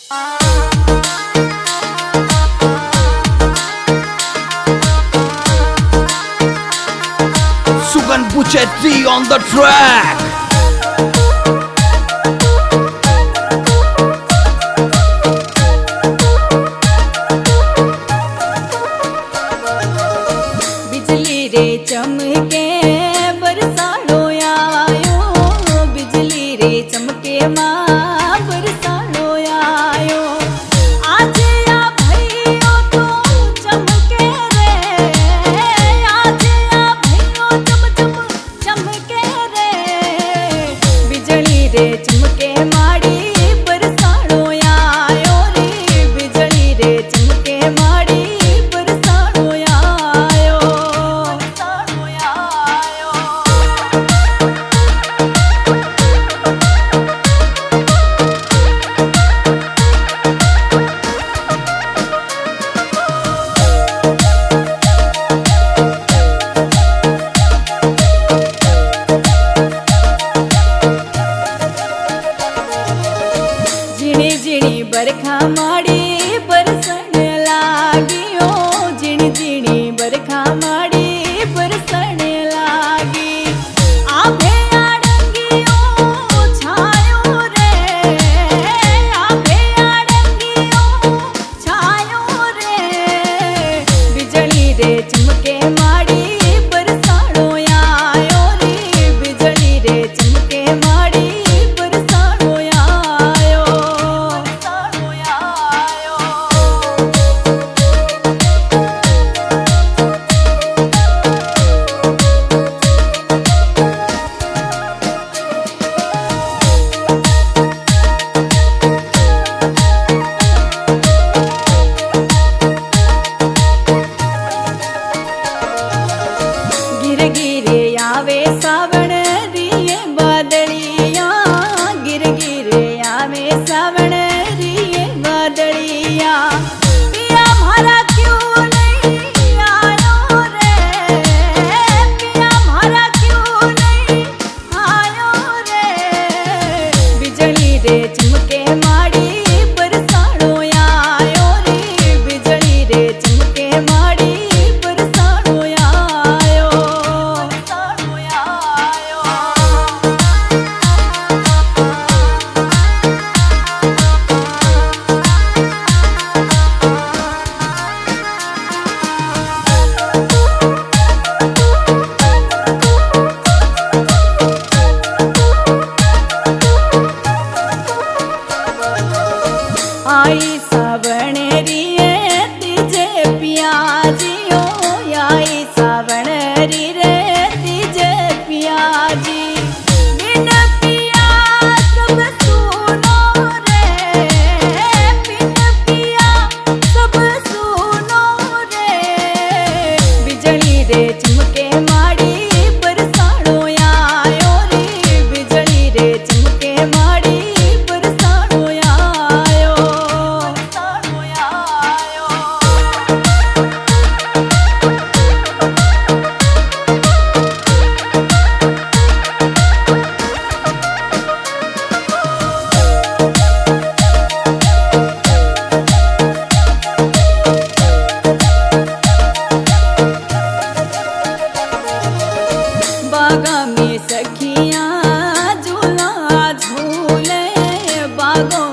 Sugan Buchetti on the track. बिजली रे चमके बरसाड़ो आयो, बिजली रे चमके मां बरसाड़ो आयो। आज या भैयो तो चमके रे, आज या भैयो चमके रे, बिजली रे चमके माड़ी बरसाड़ो आयो रे, बिजली रे चमके माड़ी बरसाड़ो आयो, बरसाड़ो आयो। झिणी झिणी बरखा माड़ी बरसन लागियो, झिणी झिणी बरखा माड़ी बरसन लागी। आभे आड़ंगियो छायो रे, आभे आड़ंगियो छायो रे, बिजली रे चमके माड़ी बरसाड़ो आयो रे, बिजली रे चमके माड़ी बरसाड़ो आयो, बरसाड़ो आयो। गिर गिरे आवे सावण रिये बादलिया, गिर गिरे आवे सावण रिये बादलिया। पिया मारा क्यों नहीं आयो रे, पिया मारा क्यों नहीं आयो रे, बिजली रे चमके माड़ी बरसाड़ो आयो रे, बिजली रे चमके माड़ी बरसाड़ो आयो, बरसाड़ो आयो। आई सावण रिये तीजे पियाजियो, आई सावण री रे तीजे पियाजी। बिन पिया सब सुनो रे, बिन पिया सब सुनो रे, बिजली रे चमके माड़ी बरसाड़ो आयो रे, बिजली रे चमके माड़ी बरसाड़ो आयो, बरसाड़ो आयो। बागा में सखियां झूला झूले, बागों